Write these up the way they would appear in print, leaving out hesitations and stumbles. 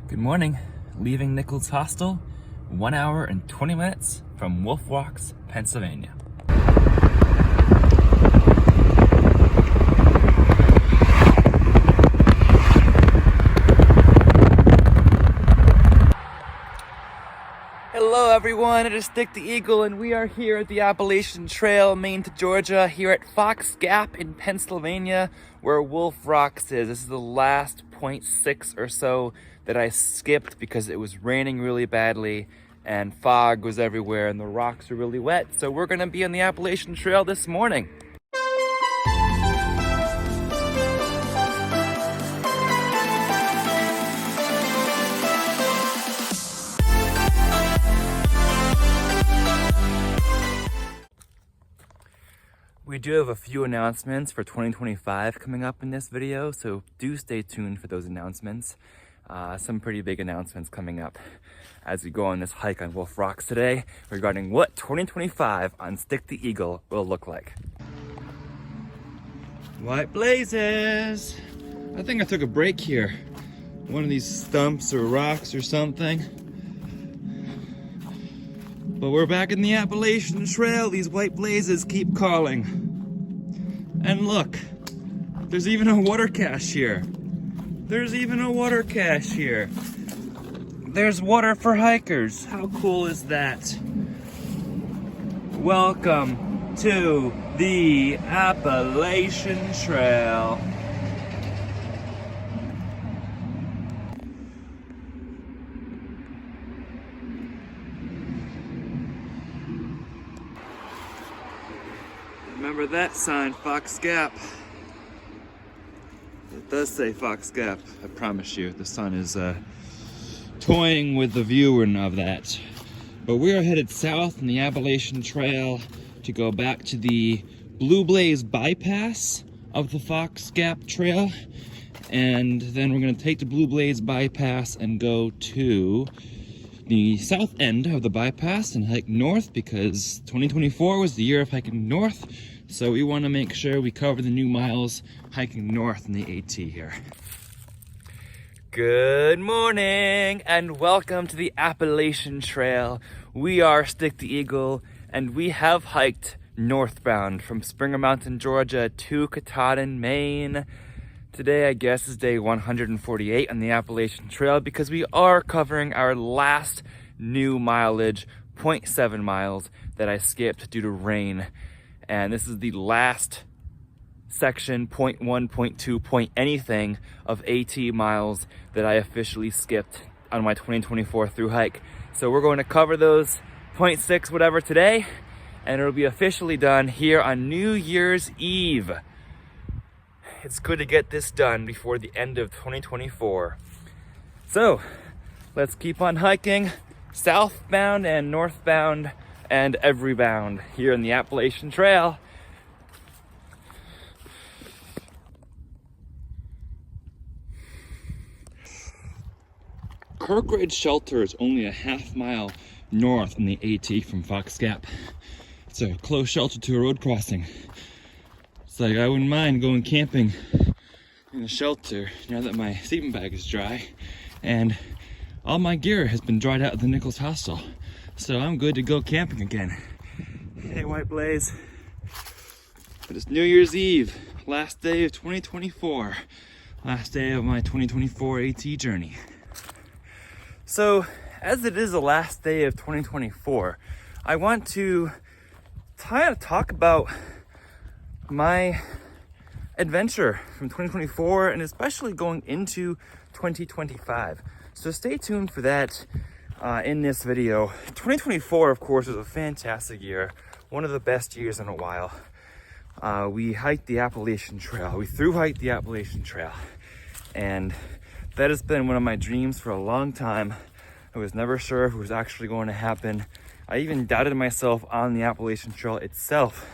Good morning. Leaving Nichols Hostel, 1 hour and 20 minutes from Wolf Rocks, Pennsylvania. Hello everyone, it is Stick the Eagle and we are here at the Appalachian Trail, Maine to Georgia, here at Fox Gap in Pennsylvania, where Wolf Rocks is. This is the last 0.6 or so that I skipped because it was raining really badly and fog was everywhere and the rocks are really wet. So we're gonna be on the Appalachian Trail this morning. We do have a few announcements for 2025 coming up in this video, so do stay tuned for those announcements. Some pretty big announcements coming up as we go on this hike on Wolf Rocks today regarding what 2025 on Stick the Eagle will look like. White blazes! I think I took a break here. One of these stumps or rocks or something. But we're back in the Appalachian Trail. These white blazes keep calling. And look, there's even a water cache here. There's even a water cache here. There's water for hikers. How cool is that? Welcome to the Appalachian Trail. Remember that sign, Fox Gap. It does say Fox Gap, I promise you. The sun is toying with the viewing of that. But we are headed south on the Appalachian Trail to go back to the Blue Blaze bypass of the Fox Gap Trail. And then we're gonna take the Blue Blaze bypass and go to the south end of the bypass and hike north because 2024 was the year of hiking north. So we want to make sure we cover the new miles hiking north in the AT here. Good morning and welcome to the Appalachian Trail. We are Stick the Eagle and we have hiked northbound from Springer Mountain, Georgia to Katahdin, Maine. Today I guess is day 148 on the Appalachian Trail because we are covering our last new mileage, 0.7 miles that I skipped due to rain. And this is the last section, 0.1, 0.2, anything of AT miles that I officially skipped on my 2024 through hike. So we're going to cover those 0.6 whatever today, and it'll be officially done here on New Year's Eve. It's good to get this done before the end of 2024. So let's keep on hiking southbound and northbound and every bound here in the Appalachian Trail. Kirkridge Shelter is only a half mile north on the AT from Fox Gap. It's a close shelter to a road crossing. It's like I wouldn't mind going camping in a shelter now that my sleeping bag is dry and all my gear has been dried out at the Nichols Hostel. So I'm good to go camping again. Hey, White Blaze. But it's New Year's Eve, last day of 2024. Last day of my 2024 AT journey. So, as it is the last day of 2024, I want to talk about my adventure from 2024 and especially going into 2025. So stay tuned for that in this video. 2024, of course, was a fantastic year. One of the best years in a while. We hiked the Appalachian Trail. We thru hiked the Appalachian Trail. And that has been one of my dreams for a long time. I was never sure if it was actually going to happen. I even doubted myself on the Appalachian Trail itself,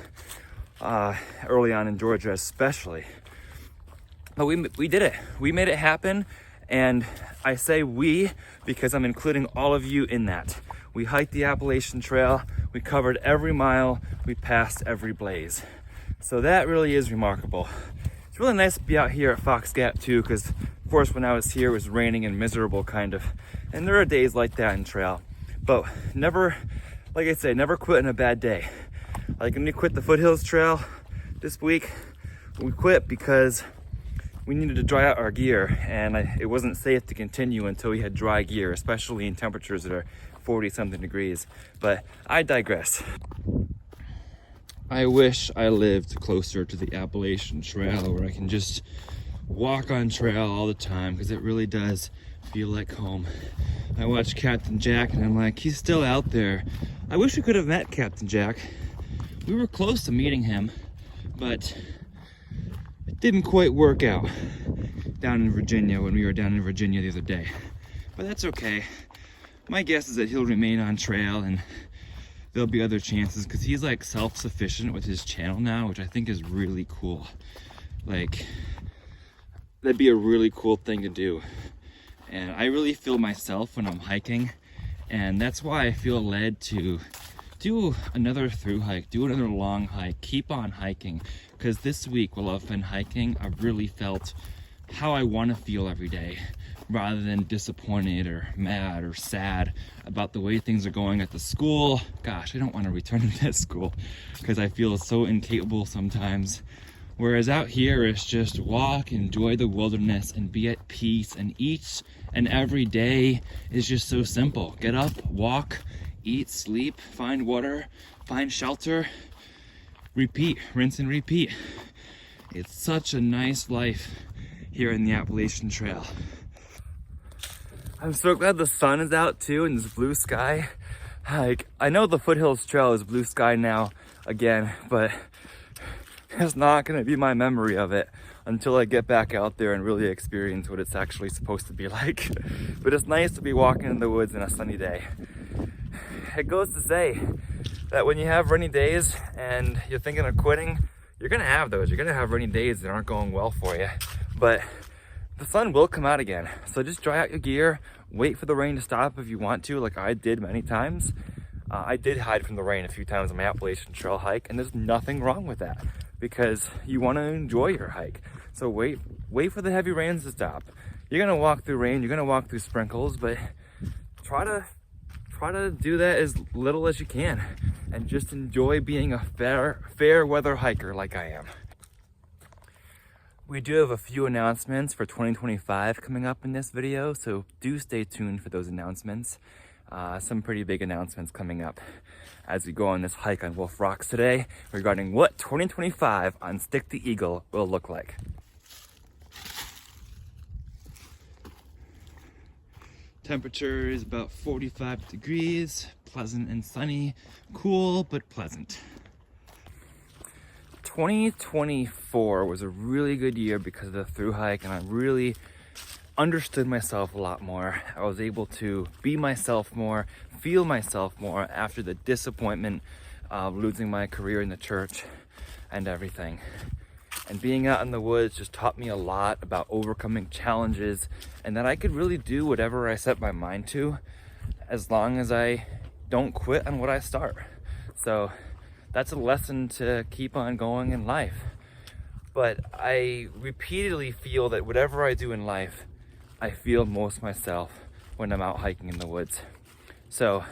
early on in Georgia especially. But we did it. We made it happen. And I say we because I'm including all of you in that. We hiked the Appalachian Trail. We covered every mile. We passed every blaze. So that really is remarkable. It's really nice to be out here at Fox Gap too, because of course when I was here it was raining and miserable kind of. And there are days like that in trail. But never, like I say, never quit on a bad day. Like when we quit the Foothills Trail this week, we quit because we needed to dry out our gear, and it wasn't safe to continue until we had dry gear, especially in temperatures that are 40 something degrees. But I digress. I wish I lived closer to the Appalachian Trail where I can just walk on trail all the time, because it really does feel like home. I watch Captain Jack and I'm like, he's still out there. I wish we could have met Captain Jack. We were close to meeting him, but it didn't quite work out down in Virginia when we were down in Virginia the other day. But that's okay. My guess is that he'll remain on trail and there'll be other chances, because he's like self-sufficient with his channel now, which I think is really cool. Like, that'd be a really cool thing to do. And I really feel myself when I'm hiking, and that's why I feel led to do another through hike, do another long hike, keep on hiking. Because this week while I've been hiking, I've really felt how I want to feel every day, rather than disappointed or mad or sad about the way things are going at the school. Gosh, I don't want to return to that school because I feel so incapable sometimes. Whereas out here, it's just walk, enjoy the wilderness, and be at peace. And each and every day is just so simple. Get up, walk, eat, sleep, find water, find shelter, repeat, rinse and repeat. It's such a nice life here in the Appalachian Trail. I'm so glad the sun is out too, and this blue sky. Like, I know the Foothills Trail is blue sky now again, but it's not gonna be my memory of it until I get back out there and really experience what it's actually supposed to be like. But it's nice to be walking in the woods on a sunny day. It goes to say that when you have rainy days and you're thinking of quitting, you're gonna have those. You're gonna have rainy days that aren't going well for you, but the sun will come out again. So just dry out your gear, wait for the rain to stop if you want to, like I did many times. I did hide from the rain a few times on my Appalachian Trail hike, and there's nothing wrong with that because you want to enjoy your hike. So wait for the heavy rains to stop. You're gonna walk through rain, you're gonna walk through sprinkles, but try to do that as little as you can and just enjoy being a fair weather hiker like I am. We do have a few announcements for 2025 coming up in this video, so do stay tuned for those announcements. Some pretty big announcements coming up as we go on this hike on Wolf Rocks today regarding what 2025 on Stick the Eagle will look like. Temperature is about 45 degrees, pleasant and sunny, cool but pleasant. 2024 was a really good year because of the thru hike, and I really understood myself a lot more. I was able to be myself more, feel myself more after the disappointment of losing my career in the church and everything. And being out in the woods just taught me a lot about overcoming challenges, and that I could really do whatever I set my mind to as long as I don't quit on what I start. So that's a lesson to keep on going in life. But I repeatedly feel that whatever I do in life, I feel most myself when I'm out hiking in the woods. So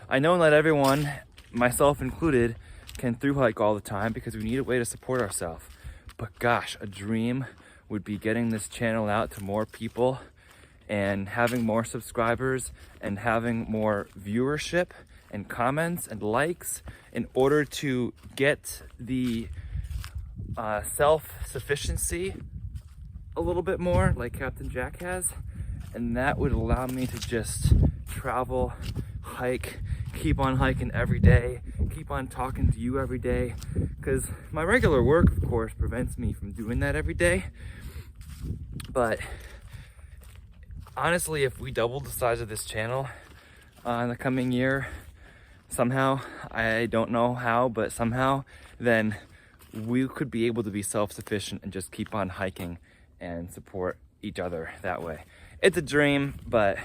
I know not everyone, myself included, can thru hike all the time because we need a way to support ourselves. But gosh, a dream would be getting this channel out to more people and having more subscribers and having more viewership and comments and likes in order to get the self-sufficiency a little bit more like Captain Jack has, and that would allow me to just travel, hike, keep on hiking every day, keep on talking to you every day, because my regular work of course prevents me from doing that every day. But honestly, if we doubled the size of this channel in the coming year, somehow, I don't know how, but somehow, then we could be able to be self-sufficient and just keep on hiking and support each other that way. It's a dream, but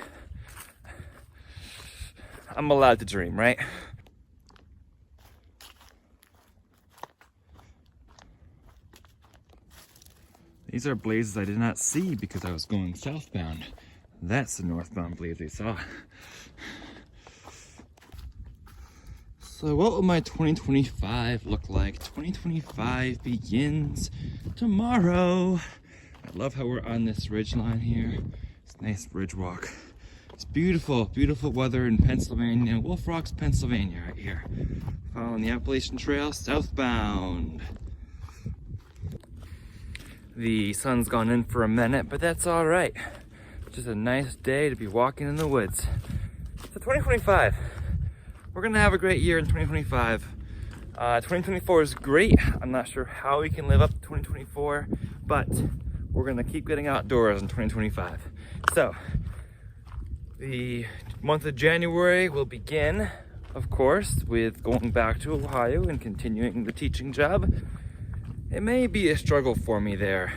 I'm allowed to dream, right? These are blazes I did not see because I was going southbound. That's the northbound blaze I saw. So what will my 2025 look like? 2025 begins tomorrow. I love how we're on this ridge line here. It's a nice ridge walk. It's beautiful, beautiful weather in Pennsylvania, Wolf Rocks, Pennsylvania right here. Following the Appalachian Trail southbound. The sun's gone in for a minute, but that's all right. Just a nice day to be walking in the woods. So 2025, we're gonna have a great year in 2025. 2024 is great. I'm not sure how we can live up to 2024, but we're gonna keep getting outdoors in 2025. So the month of January will begin, of course, with going back to Ohio and continuing the teaching job. It may be a struggle for me there,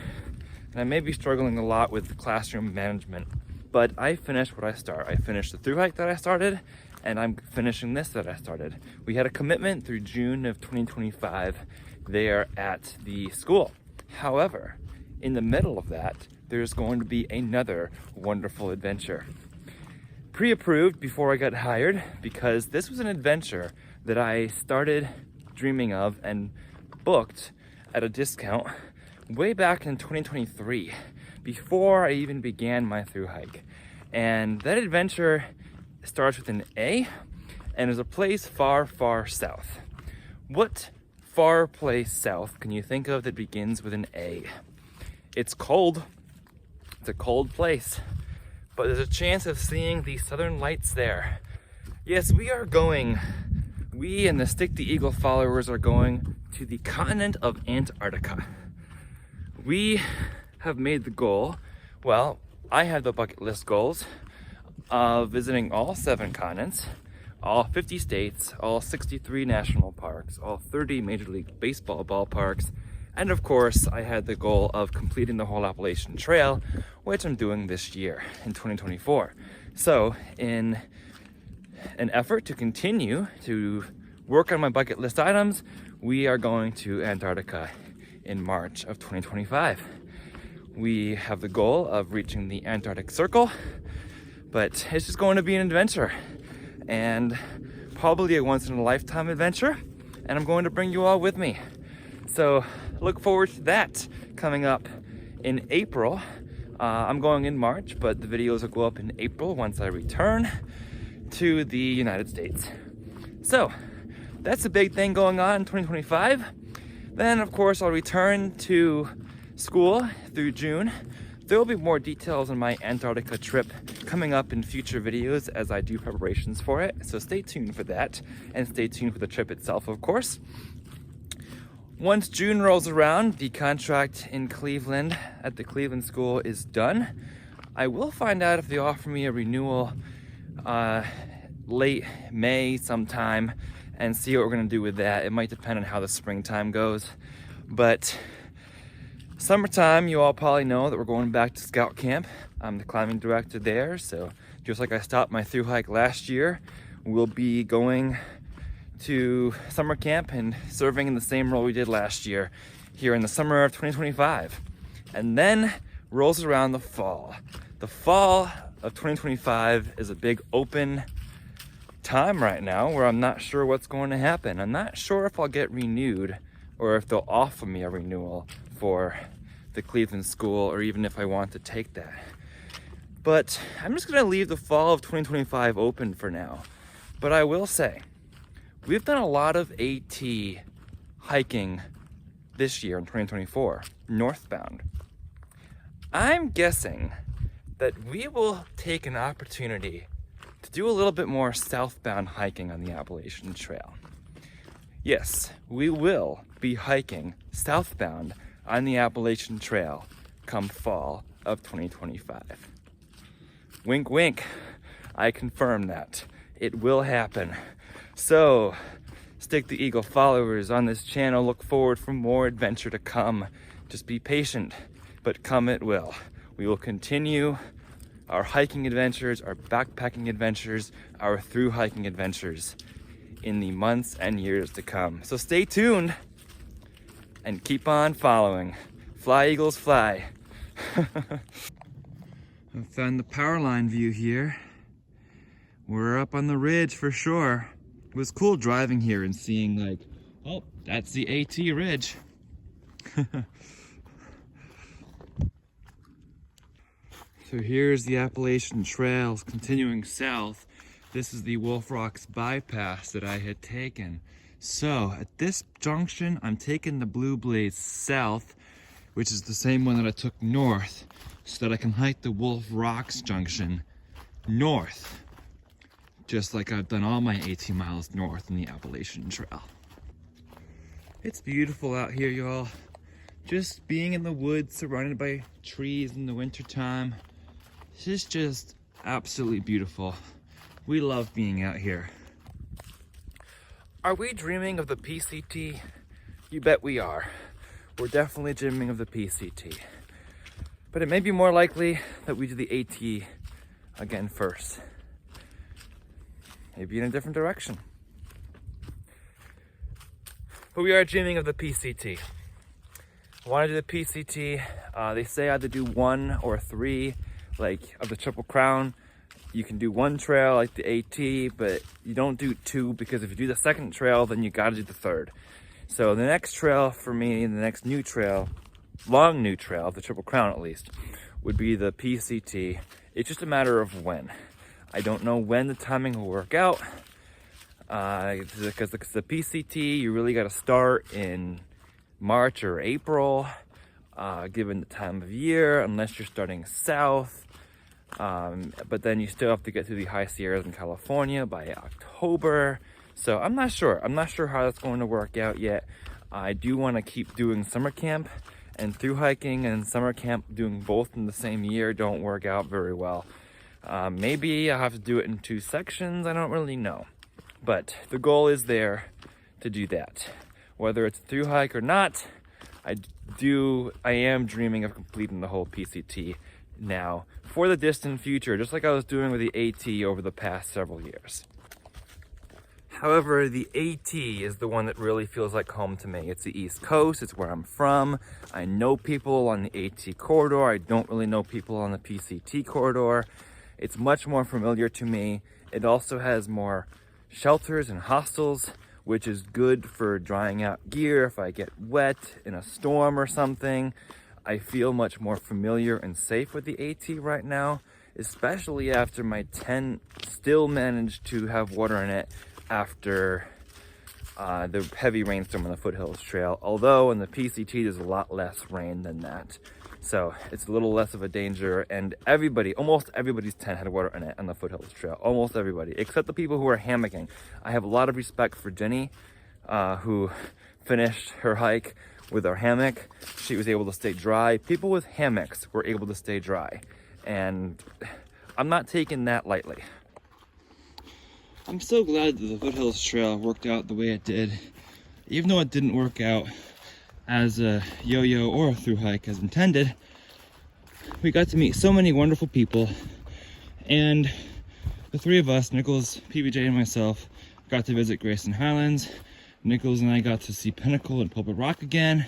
and I may be struggling a lot with classroom management, but I finished what I started. I finished the thru hike that I started, and I'm finishing this that I started. We had a commitment through June of 2025 there at the school. However, in the middle of that, there's going to be another wonderful adventure. Pre-approved before I got hired, because this was an adventure that I started dreaming of and booked at a discount way back in 2023, before I even began my thru hike. And that adventure starts with an A and is a place far, far south. What far place south can you think of that begins with an A? It's cold. It's a cold place, but there's a chance of seeing the southern lights there. Yes, we and the Stick the Eagle followers are going to the continent of Antarctica. We have made the goal, well, I have the bucket list goals of visiting all 7 continents, all 50 states, all 63 national parks, all 30 Major League Baseball ballparks, and of course, I had the goal of completing the whole Appalachian Trail, which I'm doing this year in 2024. So, in an effort to continue to work on my bucket list items, we are going to Antarctica in March of 2025. We have the goal of reaching the Antarctic Circle, but it's just going to be an adventure, and probably a once-in-a-lifetime adventure, and I'm going to bring you all with me. So look forward to that coming up in April. I'm going in March, but the videos will go up in April once I return to the United States. So that's a big thing going on in 2025. Then, of course, I'll return to school through June. There will be more details on my Antarctica trip coming up in future videos as I do preparations for it. So stay tuned for that, and stay tuned for the trip itself, of course. Once June rolls around, the contract in Cleveland at the Cleveland School is done. I will find out if they offer me a renewal late May sometime, and see what we're gonna do with that. It might depend on how the springtime goes. But summertime, you all probably know that we're going back to scout camp. I'm the climbing director there, so just like I stopped my thru hike last year, we'll be going to summer camp and serving in the same role we did last year here in the summer of 2025. And then rolls around the fall. The fall of 2025 is a big open time right now where I'm not sure what's going to happen. I'm not sure if I'll get renewed or if they'll offer me a renewal for the Cleveland School, or even if I want to take that. But I'm just gonna leave the fall of 2025 open for now. But I will say, we've done a lot of AT hiking this year in 2024, northbound. I'm guessing that we will take an opportunity to do a little bit more southbound hiking on the Appalachian Trail. Yes, we will be hiking southbound on the Appalachian Trail come fall of 2025. Wink, wink, I confirm that. It will happen. So, Stick the Eagle followers on this channel, look forward for more adventure to come. Just be patient, but come it will. We will continue our hiking adventures, our backpacking adventures, our thru hiking adventures in the months and years to come. So stay tuned and keep on following Fly, eagles, fly. I found the power line view here. We're up on the ridge for sure. It was cool driving here and seeing like, oh, that's the AT ridge. So here's the Appalachian Trail continuing south. This is the Wolf Rocks bypass that I had taken. So at this junction, I'm taking the Blue Blaze south, which is the same one that I took north, so that I can hike the Wolf Rocks junction north, just like I've done all my 18 miles north in the Appalachian Trail. It's beautiful out here, y'all. Just being in the woods, surrounded by trees in the wintertime. It's just absolutely beautiful. We love being out here. Are we dreaming of the PCT? You bet we are. We're definitely dreaming of the PCT. But it may be more likely that we do the AT again first. Maybe in a different direction. But we are dreaming of the PCT. I want to do the PCT. They say either do 1 or 3, like of the Triple Crown. You can do 1 trail like the AT, but you don't do 2, because if you do the 2nd trail, then you got to do the 3rd. So the next trail for me, the next new trail, long new trail, the Triple Crown at least, would be the PCT. It's just a matter of when. I don't know when the timing will work out, because the PCT, you really got to start in March or April, given the time of year, unless you're starting south. But then you still have to get through the high Sierras in California by October. So I'm not sure how that's going to work out yet. I do want to keep doing summer camp, and through hiking and summer camp doing both in the same year don't work out very well. Maybe I'll have to do it in 2 sections, I don't really know. But the goal is there to do that. Whether it's a through hike or not, I am dreaming of completing the whole PCT now for the distant future, just like I was doing with the AT over the past several years. However, the AT is the one that really feels like home to me. It's the East Coast, it's where I'm from. I know people on the AT corridor. I don't really know people on the PCT corridor. It's much more familiar to me. It also has more shelters and hostels, which is good for drying out gear if I get wet in a storm or something. I feel much more familiar and safe with the AT right now, especially after my tent still managed to have water in it after the heavy rainstorm on the Foothills Trail. Although in the PCT there's a lot less rain than that. So it's a little less of a danger, and almost everybody's tent had water in it on the Foothills Trail. Almost everybody, except the people who are hammocking. I have a lot of respect for Jenny, who finished her hike with her hammock. She was able to stay dry. People with hammocks were able to stay dry, and I'm not taking that lightly. I'm so glad that the Foothills Trail worked out the way it did, even though it didn't work out as a yo-yo or a through hike as intended. We got to meet so many wonderful people, and the 3 of us, Nichols, PBJ, and myself, got to visit Grayson Highlands. Nichols and I got to see Pinnacle and Pulpit Rock again.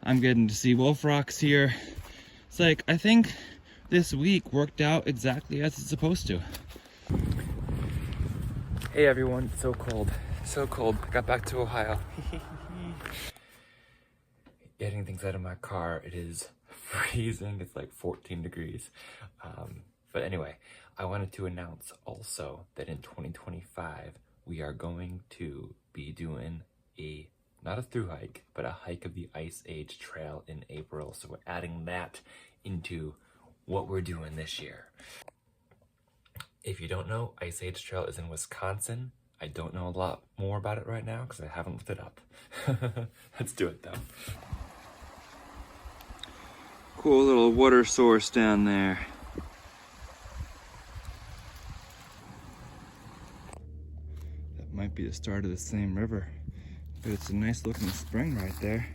I'm getting to see Wolf Rocks here. It's like, I think this week worked out exactly as it's supposed to. Hey everyone, it's so cold. So cold. Got back to Ohio. Getting things out of my car, it is freezing. It's like 14 degrees. But anyway, I wanted to announce also that in 2025, we are going to be doing not a through hike, but a hike of the Ice Age Trail in April. So we're adding that into what we're doing this year. If you don't know, Ice Age Trail is in Wisconsin. I don't know a lot more about it right now because I haven't looked it up. Let's do it though. Cool little water source down there. That might be the start of the same river, but it's a nice looking spring right there.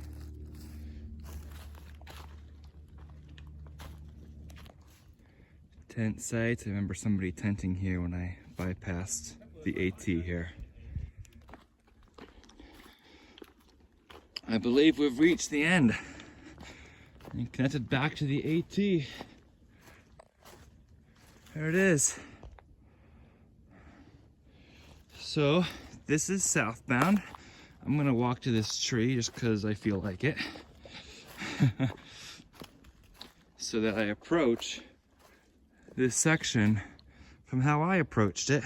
Tent site. I remember somebody tenting here when I bypassed the AT here. I believe we've reached the end. and connected back to the AT. There it is. So this is southbound. I'm gonna walk to this tree just because I feel like it. So that I approach this section from how I approached it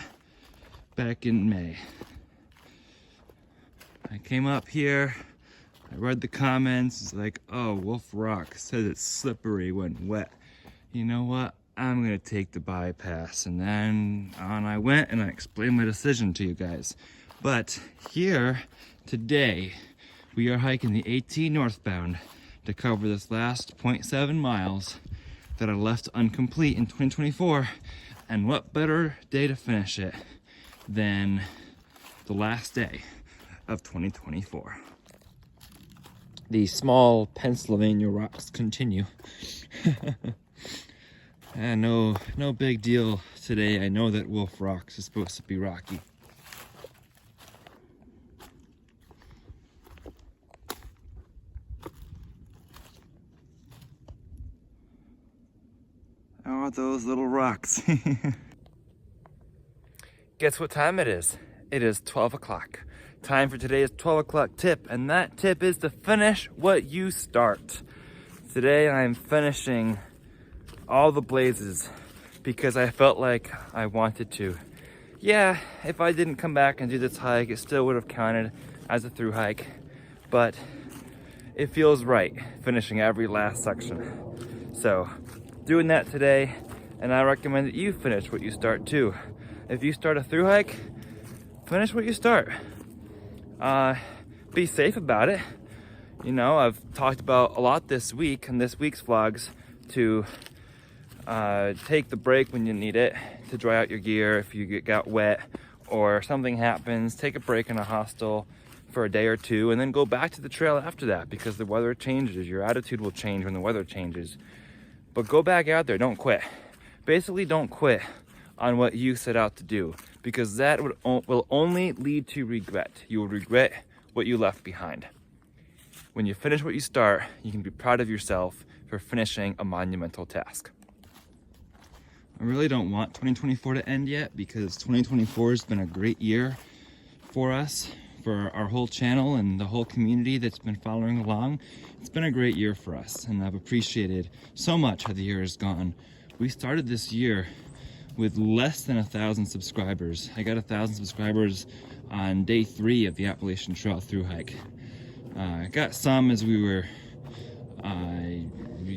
back in May. I came up here, I read the comments, it's like, oh, Wolf Rock says it's slippery when wet. You know what? I'm gonna take the bypass. And then on I went and I explained my decision to you guys. But here today, we are hiking the AT northbound to cover this last 0.7 miles that I left incomplete in 2024. And what better day to finish it than the last day of 2024. The small Pennsylvania rocks continue. And no big deal today. I know that Wolf Rocks is supposed to be rocky. Oh, those little rocks. Guess what time it is? It is 12 o'clock. Time for today's 12 o'clock tip, and that tip is to finish what you start. Today I'm finishing all the blazes because I felt like I wanted to. Yeah, if I didn't come back and do this hike, it still would have counted as a through hike, but it feels right finishing every last section. So doing that today, and I recommend that you finish what you start too. If you start a through hike, finish what you start. Be safe about it. You know, I've talked about a lot this week in this week's vlogs to take the break when you need it, to dry out your gear if you got wet or something happens. Take a break in a hostel for a day or two and then go back to the trail after that, because the weather changes. Your attitude will change when the weather changes. But go back out there, don't quit. Basically, don't quit on what you set out to do, because that will only lead to regret. You will regret what you left behind. When you finish what you start, you can be proud of yourself for finishing a monumental task. I really don't want 2024 to end yet, because 2024 has been a great year for us, for our whole channel and the whole community that's been following along. It's been a great year for us, and I've appreciated so much how the year has gone. We started this year with less than 1,000 subscribers. I got 1,000 subscribers on day 3 of the Appalachian Trail through hike. I got some as we were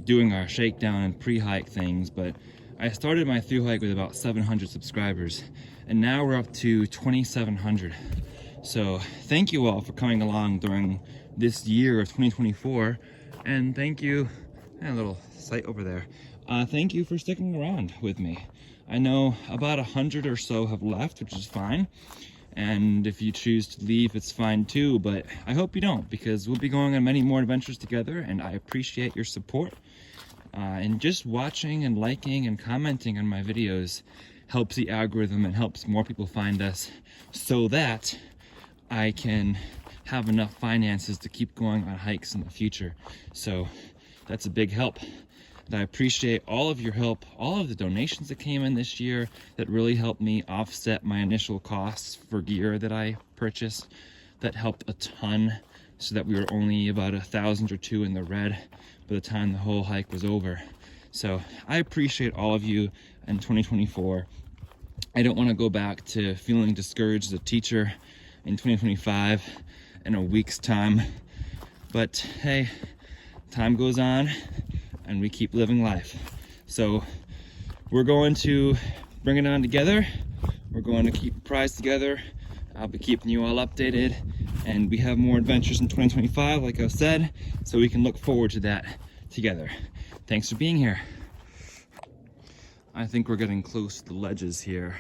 doing our shakedown and pre-hike things, but I started my through hike with about 700 subscribers, and now we're up to 2,700. So thank you all for coming along during this year of 2024, and thank you, a little sight over there. Thank you for sticking around with me. I know about 100 or so have left, which is fine. And if you choose to leave, it's fine too, but I hope you don't, because we'll be going on many more adventures together, and I appreciate your support. And just watching and liking and commenting on my videos helps the algorithm and helps more people find us, so that I can have enough finances to keep going on hikes in the future. So that's a big help. And I appreciate all of your help, all of the donations that came in this year that really helped me offset my initial costs for gear that I purchased. That helped a ton, so that we were only about 1,000 or 2 in the red by the time the whole hike was over. So I appreciate all of you in 2024. I don't want to go back to feeling discouraged as a teacher in 2025 in a week's time. But hey, time goes on, and we keep living life. So we're going to bring it on together. We're going to keep the prize together. I'll be keeping you all updated, and we have more adventures in 2025, like I said, so we can look forward to that together. Thanks for being here. I think we're getting close to the ledges here,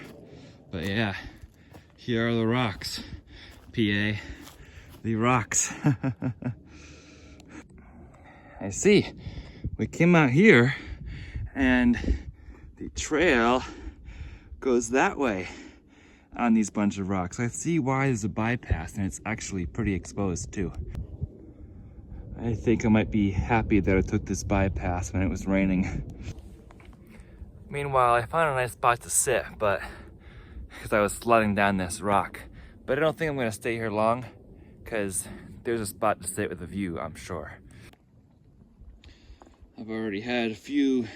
but yeah, here are the rocks. PA, the rocks. I see. We came out here and the trail goes that way on these bunch of rocks. I see why there's a bypass, and it's actually pretty exposed too. I think I might be happy that I took this bypass when it was raining. Meanwhile, I found a nice spot to sit, but because I was sliding down this rock. But I don't think I'm gonna stay here long, because there's a spot to sit with a view, I'm sure. I've already had a few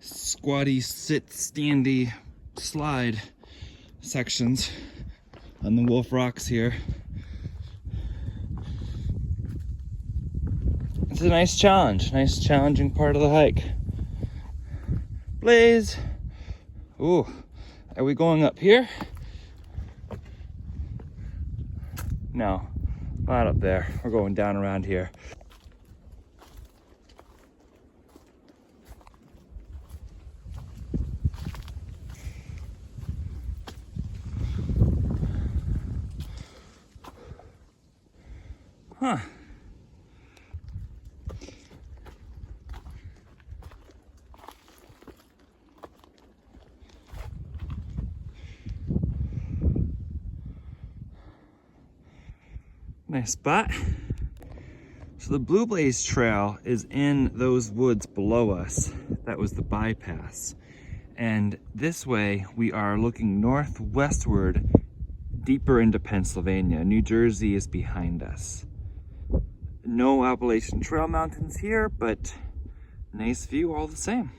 squatty, sit, standy, slide sections on the Wolf Rocks here. It's a nice challenge, nice challenging part of the hike. Blaze! Ooh, are we going up here? No, not up there. We're going down around here. Huh. Nice spot. So the Blue Blaze Trail is in those woods below us. That was the bypass. And this way we are looking northwestward, deeper into Pennsylvania. New Jersey is behind us. No Appalachian Trail mountains here, but nice view all the same.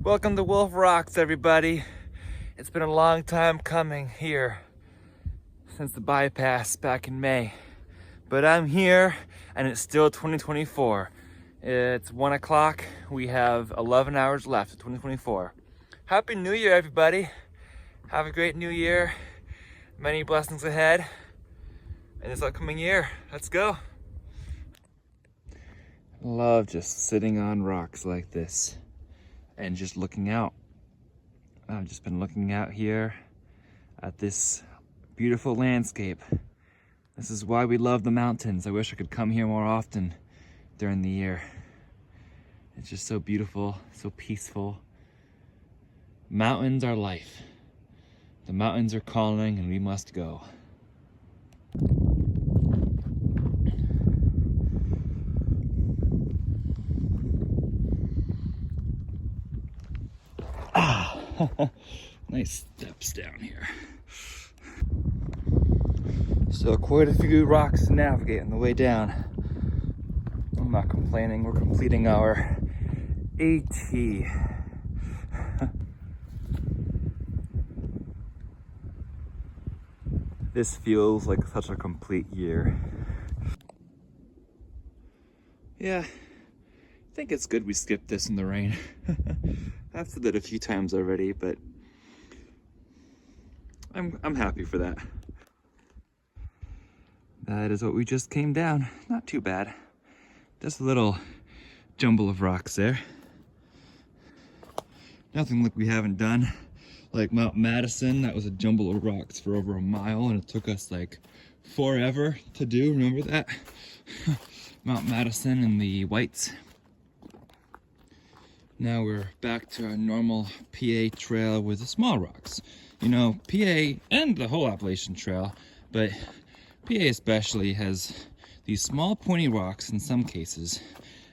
Welcome to Wolf Rocks, everybody. It's been a long time coming here since the bypass back in May. But I'm here and it's still 2024. It's 1 o'clock. We have 11 hours left of 2024. Happy New Year, everybody. Have a great new year. Many blessings ahead in this upcoming year. Let's go. Love just sitting on rocks like this and just looking out. I've just been looking out here at this beautiful landscape. This is why we love the mountains. I wish I could come here more often during the year. It's just so beautiful, so peaceful. Mountains are life. The mountains are calling and we must go. Nice steps down here. Still quite a few rocks to navigate on the way down. I'm not complaining, we're completing our AT. This feels like such a complete year. Yeah, I think it's good we skipped this in the rain. I've said that a few times already, but I'm happy for that. That is what we just came down. Not too bad. Just a little jumble of rocks there. Nothing like we haven't done. Like Mount Madison, that was a jumble of rocks for over a mile and it took us like forever to do, remember that? Mount Madison and the Whites. Now we're back to our normal PA trail with the small rocks. You know, PA and the whole Appalachian Trail, but PA especially has these small pointy rocks in some cases,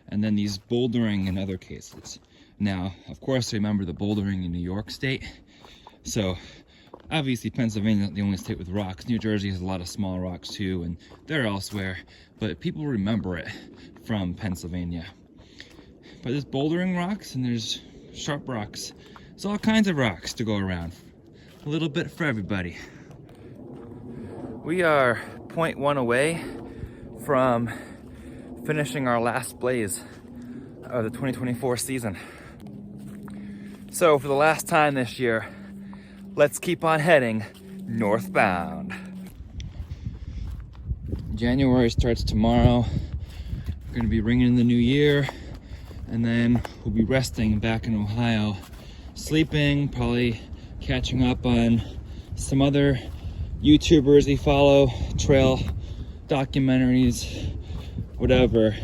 and then these bouldering in other cases. Now, of course, I remember the bouldering in New York State. So, obviously Pennsylvania is not the only state with rocks. New Jersey has a lot of small rocks too, and they're elsewhere, but people remember it from Pennsylvania. But there's bouldering rocks and there's sharp rocks. There's all kinds of rocks to go around. A little bit for everybody. We are 0.1 away from finishing our last blaze of the 2024 season. So for the last time this year, let's keep on heading northbound. January starts tomorrow. We're gonna be ringing in the new year, and then we'll be resting back in Ohio sleeping, probably catching up on some other YouTubers we follow, trail documentaries, whatever.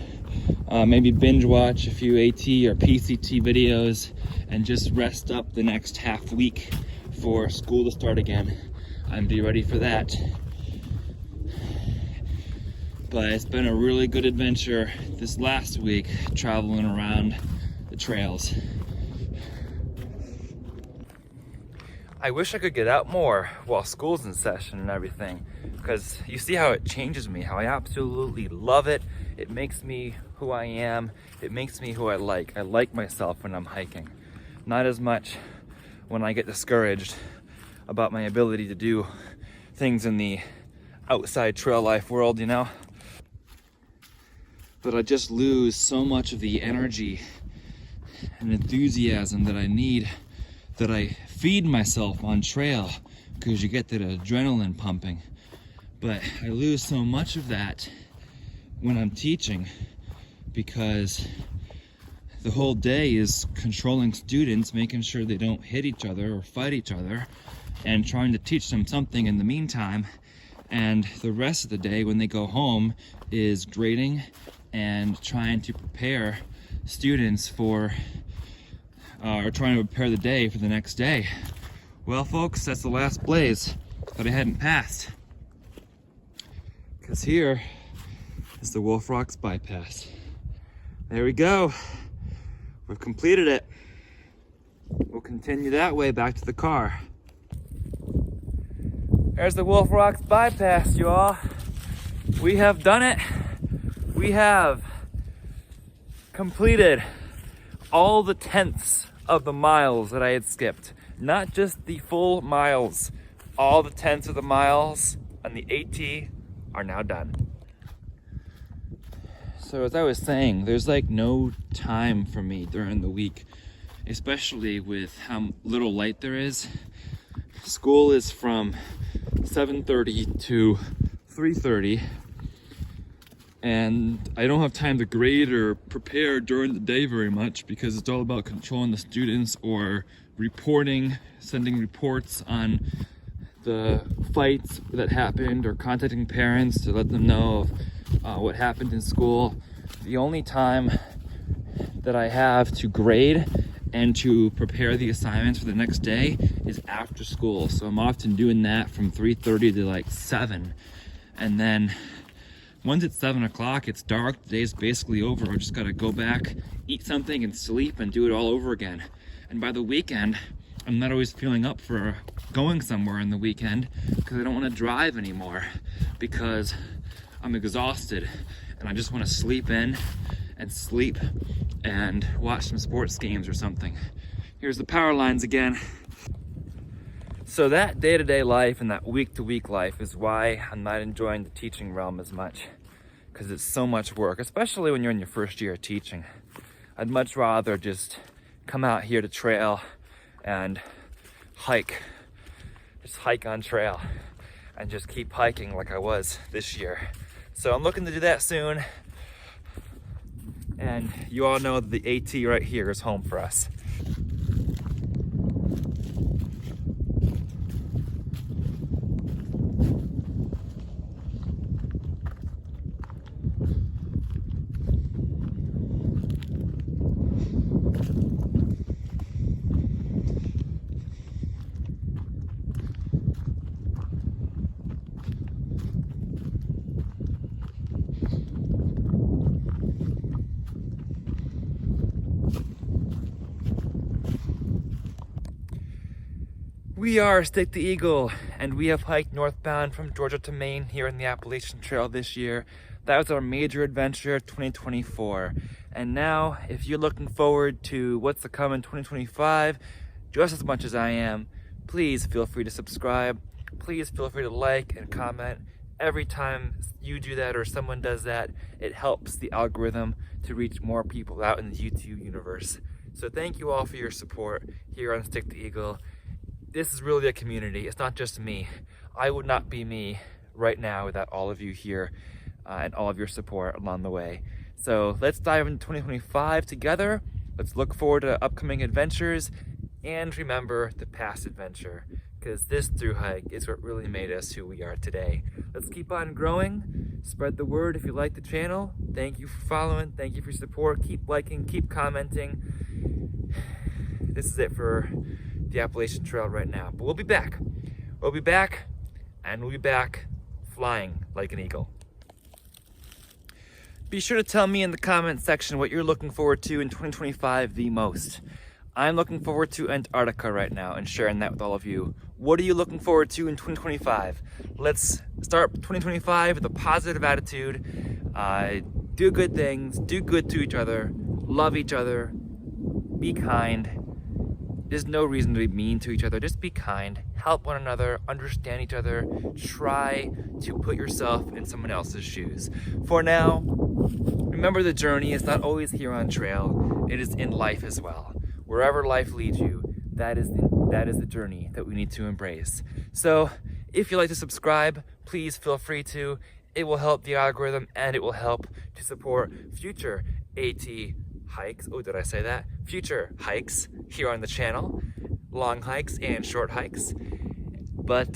Maybe binge watch a few AT or PCT videos and just rest up the next half week for school to start again. I'm be ready for that. But it's been a really good adventure this last week, traveling around the trails. I wish I could get out more while school's in session and everything, because you see how it changes me, how I absolutely love it. It makes me who I am. It makes me who I like. I like myself when I'm hiking. Not as much when I get discouraged about my ability to do things in the outside trail life world, you know? But I just lose so much of the energy and enthusiasm that I need, that I feed myself on trail, because you get that adrenaline pumping. But I lose so much of that when I'm teaching, because the whole day is controlling students, making sure they don't hit each other or fight each other, and trying to teach them something in the meantime. And the rest of the day when they go home is grading and trying to prepare students for, or trying to prepare the day for the next day. Well, folks, that's the last blaze that I hadn't passed. Because here is the Wolf Rocks bypass. There we go. We've completed it. We'll continue that way back to the car. There's the Wolf Rocks bypass, y'all. We have done it. We have completed all the tenths of the miles that I had skipped. Not just the full miles. All the tenths of the miles on the AT are now done. So as I was saying, there's like no time for me during the week, especially with how little light there is. School is from 7:30 to 3:30, and I don't have time to grade or prepare during the day very much, because it's all about controlling the students or reporting, sending reports on the fights that happened, or contacting parents to let them know of what happened in school. The only time that I have to grade and to prepare the assignments for the next day is after school. So I'm often doing that from 3:30 to like 7. And then once it's 7 o'clock, it's dark, the day's basically over. I just gotta go back, eat something and sleep and do it all over again. And by the weekend, I'm not always feeling up for going somewhere on the weekend, because I don't wanna drive anymore, because I'm exhausted and I just wanna sleep in and sleep and watch some sports games or something. Here's the power lines again. So that day-to-day life and that week-to-week life is why I'm not enjoying the teaching realm as much, because it's so much work, especially when you're in your first year of teaching. I'd much rather just come out here to trail and hike, just hike on trail and just keep hiking like I was this year. So I'm looking to do that soon. And you all know that the AT right here is home for us. We are Stick the Eagle, and we have hiked northbound from Georgia to Maine here in the Appalachian Trail this year. That was our major adventure of 2024. And now, if you're looking forward to what's to come in 2025, just as much as I am, please feel free to subscribe. Please feel free to like and comment. Every time you do that or someone does that, it helps the algorithm to reach more people out in the YouTube universe. So thank you all for your support here on Stick the Eagle. This is really a community. It's not just me. I would not be me right now without all of you here and all of your support along the way. So let's dive into 2025 together. Let's look forward to upcoming adventures. and remember the past adventure, because this thru hike is what really made us who we are today. Let's keep on growing. Spread the word if you like the channel. Thank you for following. Thank you for your support. Keep liking, keep commenting. This is it for the Appalachian Trail right now. But we'll be back. We'll be back, and we'll be back flying like an eagle. Be sure to tell me in the comment section what you're looking forward to in 2025 the most. I'm looking forward to Antarctica right now and sharing that with all of you. What are you looking forward to in 2025? Let's start 2025 with a positive attitude. Do good things, do good to each other, love each other, be kind. There's no reason to be mean to each other. Just be kind, help one another, understand each other, try to put yourself in someone else's shoes. For now, remember the journey is not always here on trail, it is in life as well. Wherever life leads you, that is the journey that we need to embrace. So if you'd like to subscribe, please feel free to. It will help the algorithm and it will help to support future AT hikes. Oh, did I say that? Future hikes here on the channel. Long hikes and short hikes. But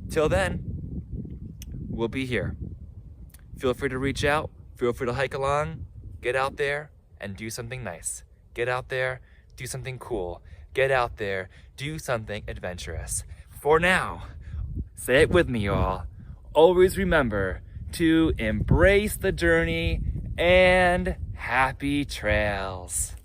till then, we'll be here. Feel free to reach out. Feel free to hike along. Get out there and do something nice. Get out there, do something cool. Get out there, do something adventurous. For now, say it with me, y'all. Always remember to embrace the journey and happy trails.